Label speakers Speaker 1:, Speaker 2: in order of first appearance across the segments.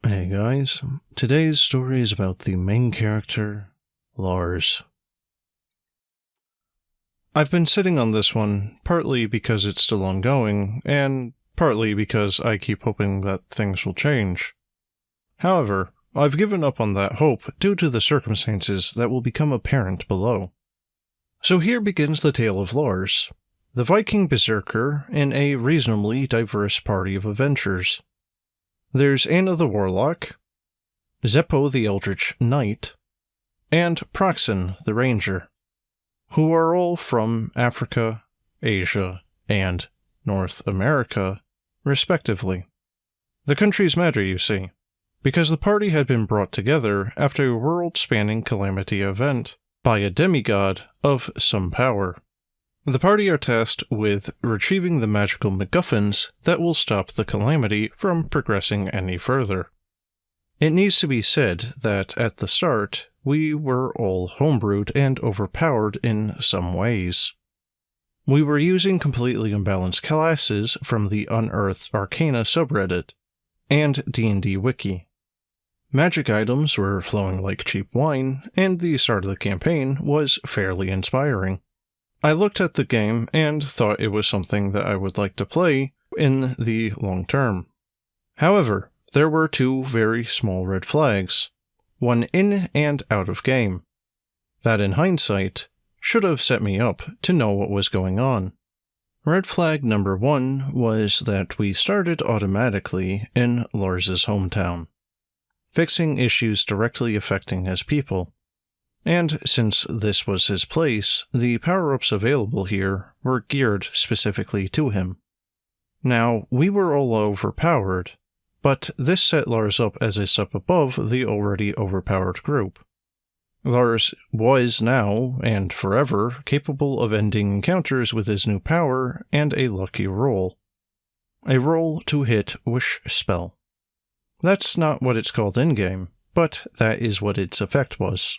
Speaker 1: Hey guys, today's story is about the main character, Lars. I've been sitting on this one, partly because it's still ongoing, and partly because I keep hoping that things will change. However, I've given up on that hope due to the circumstances that will become apparent below. So here begins the tale of Lars, the Viking berserker in a reasonably diverse party of adventurers. There's Anna the Warlock, Zeppo the Eldritch Knight, and Proxen the Ranger, who are all from Africa, Asia, and North America, respectively. The countries matter, you see, because the party had been brought together after a world-spanning calamity event by a demigod of some power. The party are tasked with retrieving the magical MacGuffins that will stop the calamity from progressing any further. It needs to be said that at the start, we were all homebrewed and overpowered in some ways. We were using completely imbalanced classes from the Unearthed Arcana subreddit and D&D wiki. Magic items were flowing like cheap wine, and the start of the campaign was fairly inspiring. I looked at the game and thought it was something that I would like to play in the long term. However, there were two very small red flags, one in and out of game, that in hindsight should have set me up to know what was going on. Red flag number 1 was that we started automatically in Lars's hometown, fixing issues directly affecting his people. And since this was his place, the power-ups available here were geared specifically to him. Now, we were all overpowered, but this set Lars up as a step above the already overpowered group. Lars was now, and forever, capable of ending encounters with his new power and a lucky roll. A roll to hit wish spell. That's not what it's called in-game, but that is what its effect was.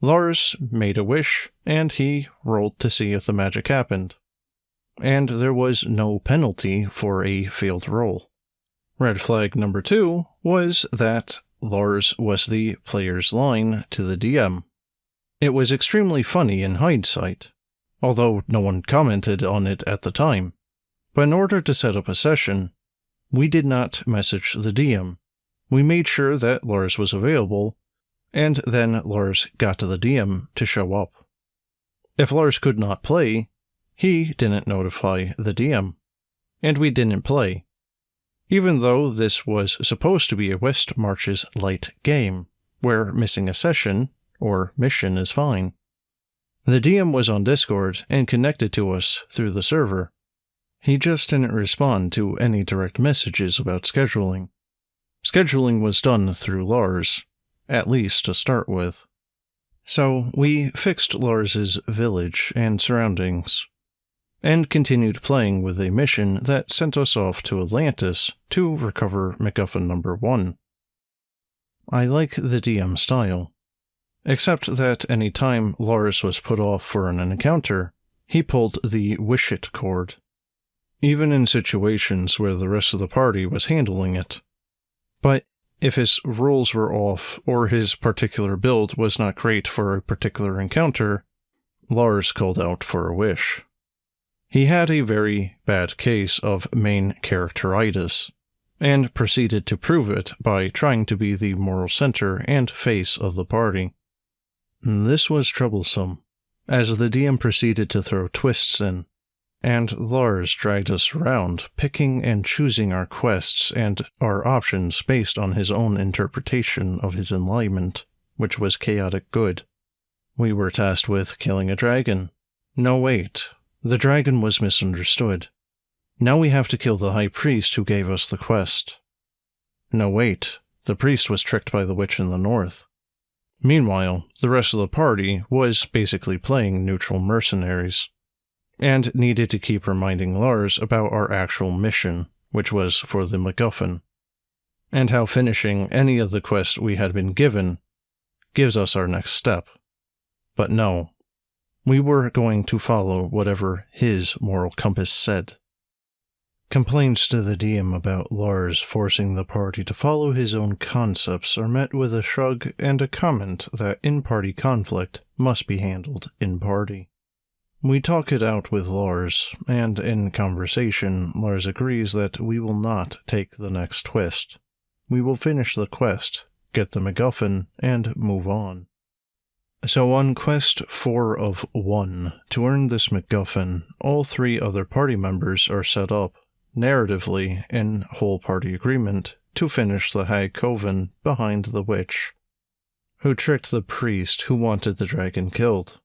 Speaker 1: Lars made a wish, and he rolled to see if the magic happened. And there was no penalty for a failed roll. Red flag number 2 was that Lars was the player's line to the DM. It was extremely funny in hindsight, although no one commented on it at the time. But in order to set up a session, we did not message the DM. We made sure that Lars was available, and then Lars got to the DM to show up. If Lars could not play, he didn't notify the DM, and we didn't play, even though this was supposed to be a West Marches light game, where missing a session, or mission, is fine. The DM was on Discord and connected to us through the server. He just didn't respond to any direct messages about scheduling. Scheduling was done through Lars, at least to start with. So we fixed Lars's village and surroundings, and continued playing with a mission that sent us off to Atlantis to recover MacGuffin number 1. I like the DM style, except that any time Lars was put off for an encounter, he pulled the wish it cord, even in situations where the rest of the party was handling it. But if his rolls were off, or his particular build was not great for a particular encounter, Lars called out for a wish. He had a very bad case of main characteritis, and proceeded to prove it by trying to be the moral center and face of the party. This was troublesome, as the DM proceeded to throw twists in, and Lars dragged us around, picking and choosing our quests and our options based on his own interpretation of his enlightenment, which was chaotic good. We were tasked with killing a dragon. No, wait. The dragon was misunderstood. Now we have to kill the high priest who gave us the quest. No, wait. The priest was tricked by the witch in the north. Meanwhile, the rest of the party was basically playing neutral mercenaries, and needed to keep reminding Lars about our actual mission, which was for the MacGuffin, and how finishing any of the quests we had been given gives us our next step. But no, we were going to follow whatever his moral compass said. Complaints to the DM about Lars forcing the party to follow his own concepts are met with a shrug and a comment that in-party conflict must be handled in-party. We talk it out with Lars, and in conversation, Lars agrees that we will not take the next twist. We will finish the quest, get the MacGuffin, and move on. So on quest 4 of 1, to earn this MacGuffin, all 3 other party members are set up, narratively in whole party agreement, to finish the Hag Coven behind the witch, who tricked the priest who wanted the dragon killed.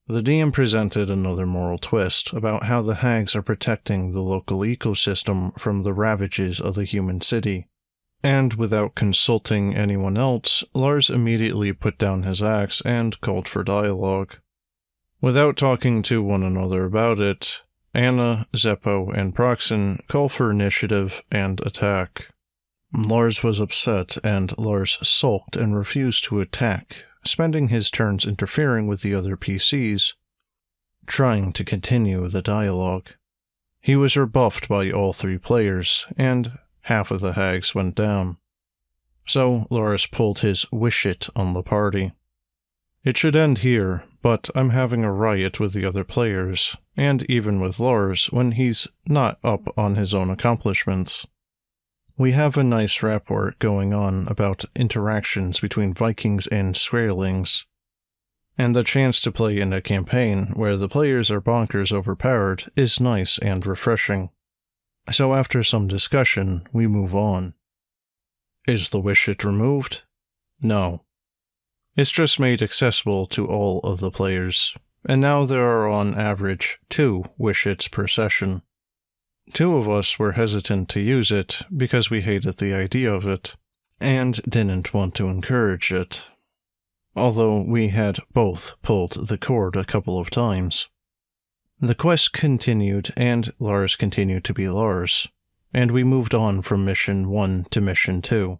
Speaker 1: The DM presented another moral twist about how the hags are protecting the local ecosystem from the ravages of the human city, and without consulting anyone else, Lars immediately put down his axe and called for dialogue. Without talking to one another about it, Anna, Zeppo, and Proxen call for initiative and attack. Lars was upset, and Lars sulked and refused to attack, spending his turns interfering with the other PCs, trying to continue the dialogue. He was rebuffed by all 3 players, and half of the hags went down. So Lars pulled his wish it on the party. It should end here, but I'm having a riot with the other players, and even with Lars when he's not up on his own accomplishments. We have a nice rapport going on about interactions between Vikings and Skraelings, and the chance to play in a campaign where the players are bonkers overpowered is nice and refreshing. So after some discussion, we move on. Is the wish it removed? No. It's just made accessible to all of the players, and now there are on average 2 wish its per session. 2 of us were hesitant to use it because we hated the idea of it, and didn't want to encourage it, although we had both pulled the cord a couple of times. The quest continued, and Lars continued to be Lars, and we moved on from Mission 1 to Mission 2.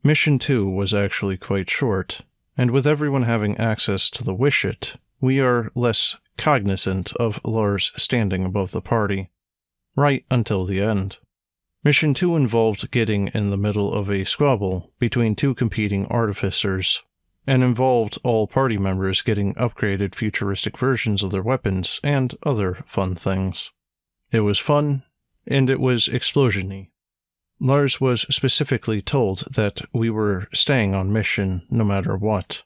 Speaker 1: Mission 2 was actually quite short, and with everyone having access to the wish it, we are less cognizant of Lars standing above the party, right until the end. Mission 2 involved getting in the middle of a squabble between 2 competing artificers, and involved all party members getting upgraded futuristic versions of their weapons and other fun things. It was fun, and it was explosion-y. Lars was specifically told that we were staying on mission no matter what.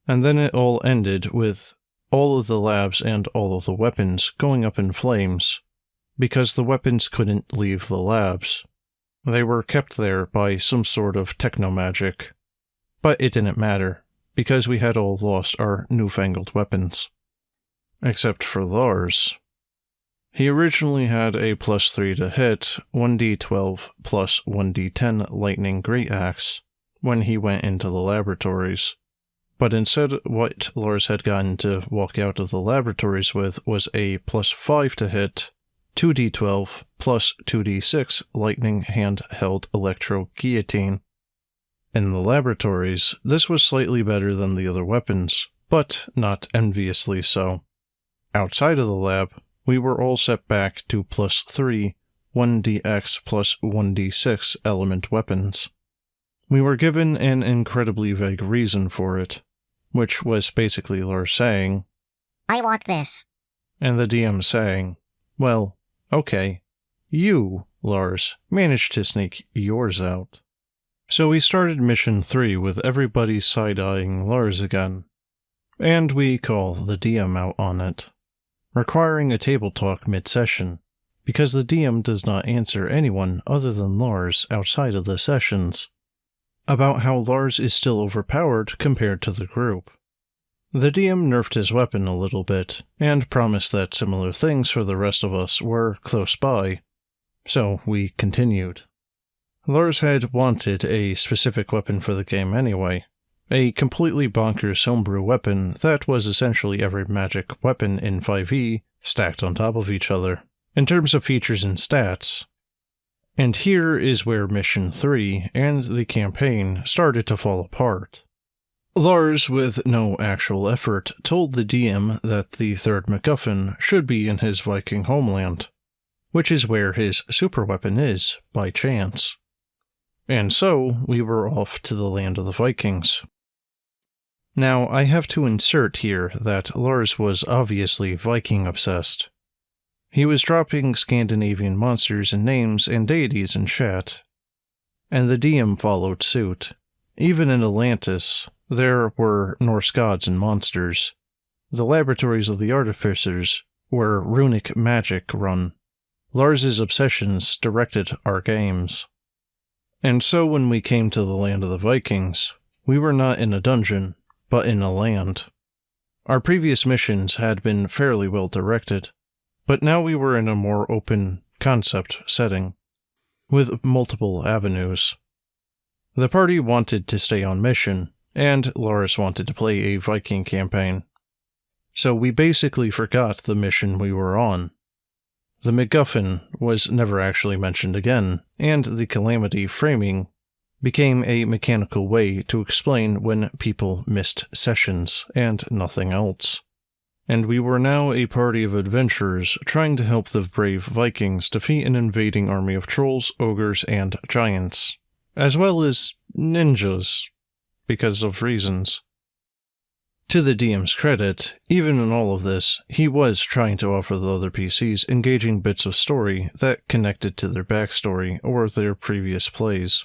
Speaker 1: And then it all ended with all of the labs and all of the weapons going up in flames, because the weapons couldn't leave the labs. They were kept there by some sort of techno-magic. But it didn't matter, because we had all lost our newfangled weapons. Except for Lars. He originally had a +3 to hit, 1d12 plus 1d10 lightning great axe when he went into the laboratories. But instead, what Lars had gotten to walk out of the laboratories with was a +5 to hit, 2d12 plus 2d6 lightning handheld electro guillotine. In the laboratories, this was slightly better than the other weapons, but not enviously so. Outside of the lab, we were all set back to +3, 1dx plus 1d6 element weapons. We were given an incredibly vague reason for it, which was basically Lars saying,
Speaker 2: I want this.
Speaker 1: And the DM saying, well, okay, you, Lars, managed to sneak yours out. So we started Mission 3 with everybody side-eyeing Lars again, and we call the DM out on it, requiring a table talk mid-session, because the DM does not answer anyone other than Lars outside of the sessions, about how Lars is still overpowered compared to the group. The DM nerfed his weapon a little bit, and promised that similar things for the rest of us were close by, so we continued. Lars had wanted a specific weapon for the game anyway, a completely bonkers homebrew weapon that was essentially every magic weapon in 5e stacked on top of each other, in terms of features and stats. And here is where Mission 3 and the campaign started to fall apart. Lars, with no actual effort, told the DM that the third MacGuffin should be in his Viking homeland, which is where his superweapon is, by chance. And so, we were off to the land of the Vikings. Now, I have to insert here that Lars was obviously Viking-obsessed. He was dropping Scandinavian monsters and names and deities in chat, and the DM followed suit. Even in Atlantis, there were Norse gods and monsters. The laboratories of the artificers were runic magic run. Lars's obsessions directed our games. And so when we came to the land of the Vikings, we were not in a dungeon, but in a land. Our previous missions had been fairly well directed, but now we were in a more open concept setting, with multiple avenues. The party wanted to stay on mission, and Lars wanted to play a Viking campaign. So we basically forgot the mission we were on. The MacGuffin was never actually mentioned again, and the Calamity framing became a mechanical way to explain when people missed sessions, and nothing else. And we were now a party of adventurers trying to help the brave Vikings defeat an invading army of trolls, ogres, and giants, as well as ninjas, because of reasons. To the DM's credit, even in all of this, he was trying to offer the other PCs engaging bits of story that connected to their backstory or their previous plays.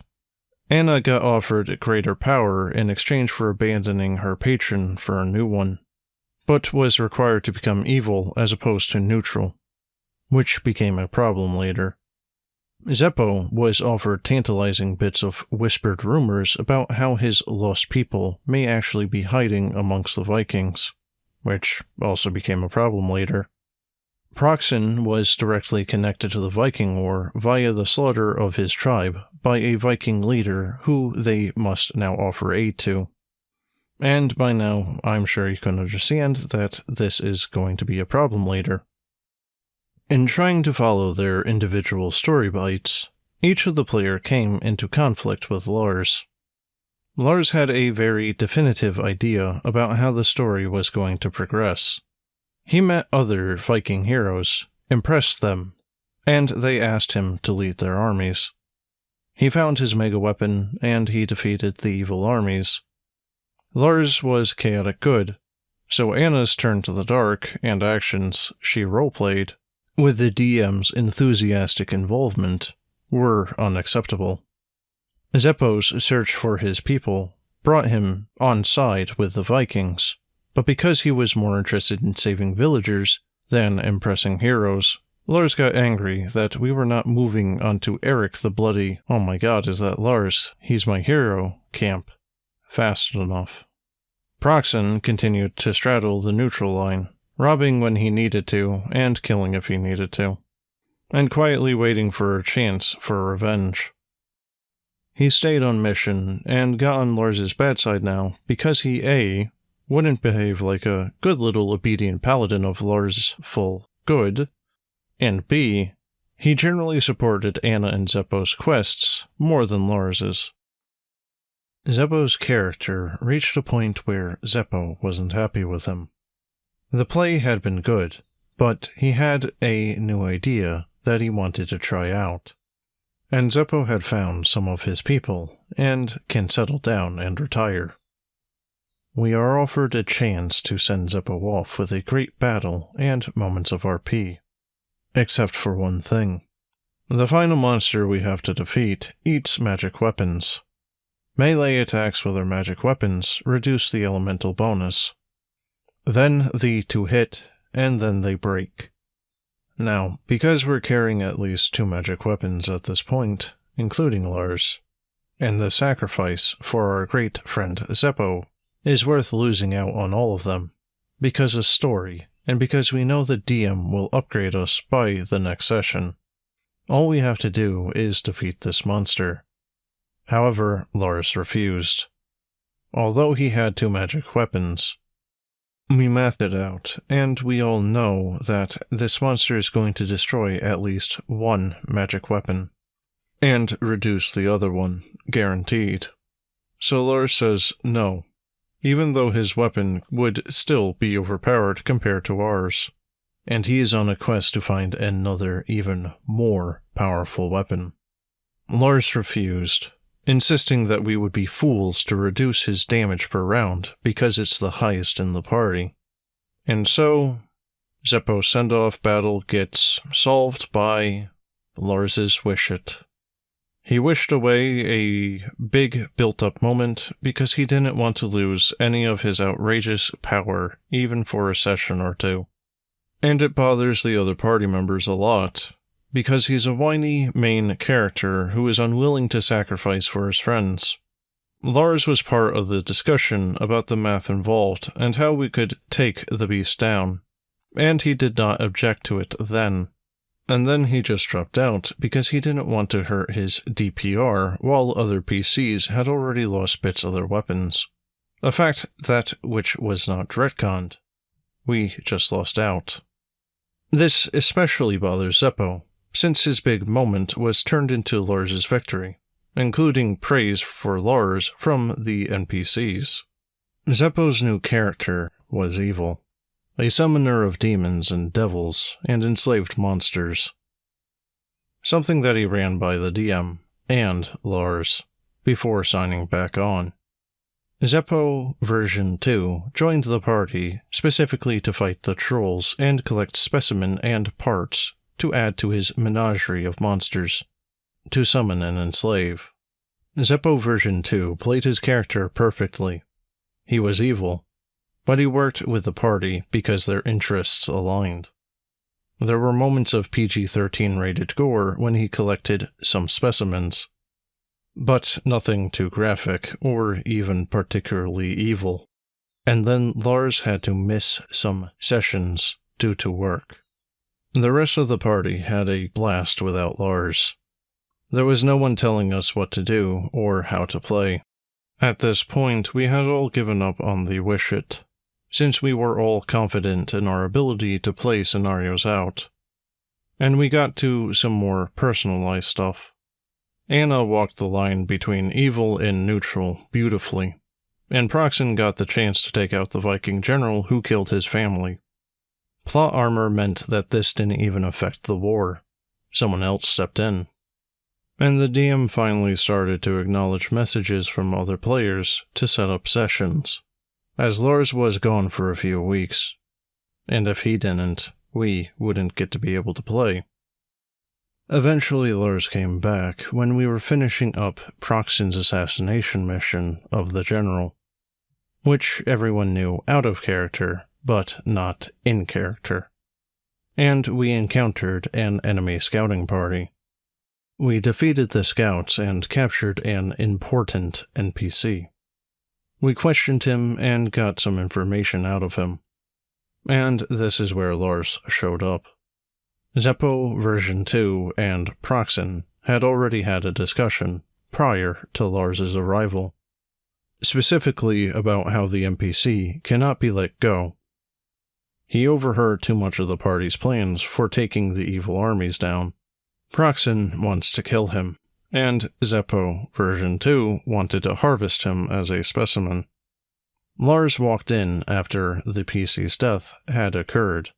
Speaker 1: Anna got offered greater power in exchange for abandoning her patron for a new one, but was required to become evil as opposed to neutral, which became a problem later. Zeppo was offered tantalizing bits of whispered rumors about how his lost people may actually be hiding amongst the Vikings, which also became a problem later. Proxen was directly connected to the Viking War via the slaughter of his tribe by a Viking leader who they must now offer aid to. And by now, I'm sure you can understand that this is going to be a problem later. In trying to follow their individual story bites, each of the player came into conflict with Lars. Lars had a very definitive idea about how the story was going to progress. He met other Viking heroes, impressed them, and they asked him to lead their armies. He found his mega weapon, and he defeated the evil armies. Lars was chaotic good, so Anna's turn to the dark and actions she roleplayed, with the DM's enthusiastic involvement, were unacceptable. Zeppo's search for his people brought him on side with the Vikings, but because he was more interested in saving villagers than impressing heroes, Lars got angry that we were not moving onto Eric the bloody, "Oh my god, is that Lars? He's my hero" camp fast enough. Proxen continued to straddle the neutral line, robbing when he needed to and killing if he needed to, and quietly waiting for a chance for revenge. He stayed on mission and got on Lars's bad side now because he A, wouldn't behave like a good little obedient paladin of Lars' full good, and B, he generally supported Anna and Zeppo's quests more than Lars's. Zeppo's character reached a point where Zeppo wasn't happy with him. The play had been good, but he had a new idea that he wanted to try out. And Zeppo had found some of his people, and can settle down and retire. We are offered a chance to send Zeppo off with a great battle and moments of RP. Except for one thing. The final monster we have to defeat eats magic weapons. Melee attacks with our magic weapons reduce the elemental bonus. Then the to hit, and then they break. Now, because we're carrying at least 2 magic weapons at this point, including Lars, and the sacrifice for our great friend Zeppo is worth losing out on all of them, because of story, and because we know the DM will upgrade us by the next session. All we have to do is defeat this monster. However, Lars refused. Although he had 2 magic weapons, we mathed it out, and we all know that this monster is going to destroy at least 1 magic weapon, and reduce the other one, guaranteed. So Lars says no, even though his weapon would still be overpowered compared to ours. and he is on a quest to find another, even more powerful weapon. Lars refused, insisting that we would be fools to reduce his damage per round because it's the highest in the party. And so, Zeppo's send-off battle gets solved by Lars's wish it. He wished away a big built-up moment because he didn't want to lose any of his outrageous power even for a session or two. And it bothers the other party members a lot, because he's a whiny main character who is unwilling to sacrifice for his friends. Lars was part of the discussion about the math involved and how we could take the beast down, and he did not object to it then. And then he just dropped out because he didn't want to hurt his DPR while other PCs had already lost bits of their weapons. A fact that which was not retconned. We just lost out. This especially bothers Zeppo, since his big moment was turned into Lars's victory, including praise for Lars from the NPCs. Zeppo's new character was evil. A summoner of demons and devils and enslaved monsters. Something that he ran by the DM and Lars before signing back on. Zeppo version 2 joined the party specifically to fight the trolls and collect specimen and parts to add to his menagerie of monsters, to summon and enslave. Zeppo version 2 played his character perfectly. He was evil, but he worked with the party because their interests aligned. There were moments of PG-13 rated gore when he collected some specimens, but nothing too graphic or even particularly evil. And then Lars had to miss some sessions due to work. The rest of the party had a blast without Lars. There was no one telling us what to do or how to play. At this point, we had all given up on the wish it, since we were all confident in our ability to play scenarios out. And we got to some more personalized stuff. Anna walked the line between evil and neutral beautifully, and Proxen got the chance to take out the Viking general who killed his family. Plot armor meant that this didn't even affect the war. Someone else stepped in. And the DM finally started to acknowledge messages from other players to set up sessions, as Lars was gone for a few weeks, and if he didn't, we wouldn't get to be able to play. Eventually Lars came back when we were finishing up Proxen's assassination mission of the general, which everyone knew out of character, but not in character. And we encountered an enemy scouting party. We defeated the scouts and captured an important NPC. We questioned him and got some information out of him. And this is where Lars showed up. Zeppo version 2 and Proxen had already had a discussion prior to Lars's arrival, specifically about how the NPC cannot be let go. He overheard too much of the party's plans for taking the evil armies down. Proxen wants to kill him, and Zeppo version 2 wanted to harvest him as a specimen. Lars walked in after the PC's death had occurred,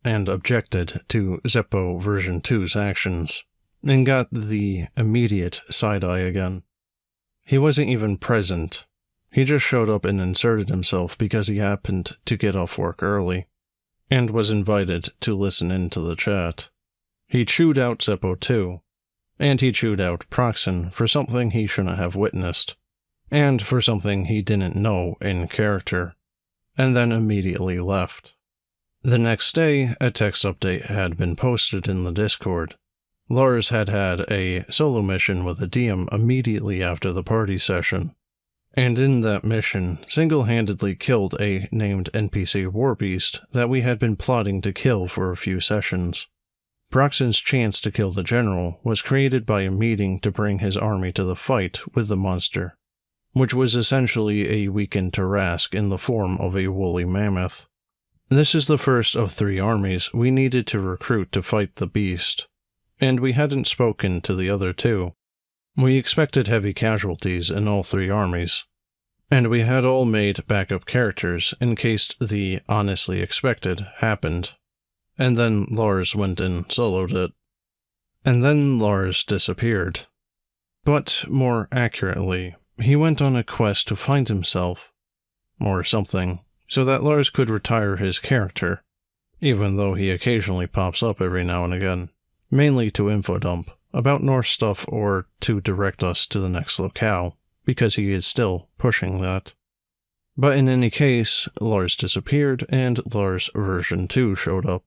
Speaker 1: and objected to Zeppo version 2's actions, and got the immediate side-eye again. He wasn't even present. He just showed up and inserted himself because he happened to get off work early, and was invited to listen into the chat. He chewed out Zeppo too, and he chewed out Proxen for something he shouldn't have witnessed, and for something he didn't know in character, and then immediately left. The next day, a text update had been posted in the Discord. Lars had had a solo mission with a DM immediately after the party session, and in that mission, single-handedly killed a named NPC warbeast that we had been plotting to kill for a few sessions. Proxen's chance to kill the general was created by a meeting to bring his army to the fight with the monster, which was essentially a weakened Tarrasque in the form of a woolly mammoth. This is the first of 3 armies we needed to recruit to fight the beast, and we hadn't spoken to the other 2. We expected heavy casualties in all 3 armies, and we had all made backup characters in case the honestly expected happened. And then Lars went and soloed it. And then Lars disappeared. But more accurately, he went on a quest to find himself, or something, so that Lars could retire his character, even though he occasionally pops up every now and again, mainly to infodump about Norse stuff or to direct us to the next locale, because he is still pushing that. But in any case, Lars disappeared and Lars version 2 showed up.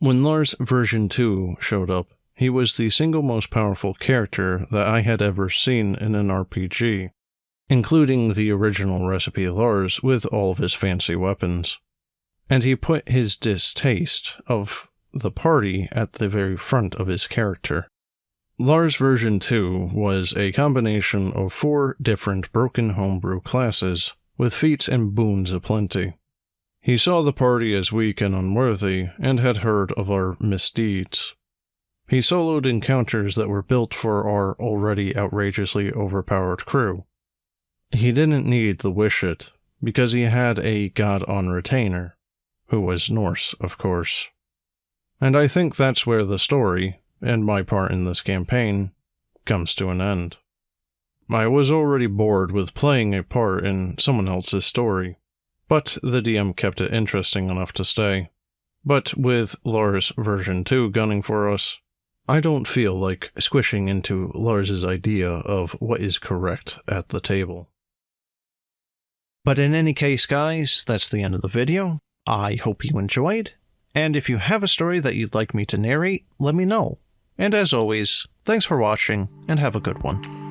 Speaker 1: When Lars version 2 showed up, he was the single most powerful character that I had ever seen in an RPG, including the original recipe Lars with all of his fancy weapons. And he put his distaste of the party at the very front of his character. Lars version 2 was a combination of 4 different broken homebrew classes, with feats and boons aplenty. He saw the party as weak and unworthy, and had heard of our misdeeds. He soloed encounters that were built for our already outrageously overpowered crew. He didn't need the Wish-It, because he had a god on retainer, who was Norse, of course. And I think that's where the story, and my part in this campaign, comes to an end. I was already bored with playing a part in someone else's story, but the DM kept it interesting enough to stay. But with Lars version 2 gunning for us, I don't feel like squishing into Lars's idea of what is correct at the table. But in any case, guys, that's the end of the video. I hope you enjoyed, and if you have a story that you'd like me to narrate, let me know. And as always, thanks for watching, and have a good one.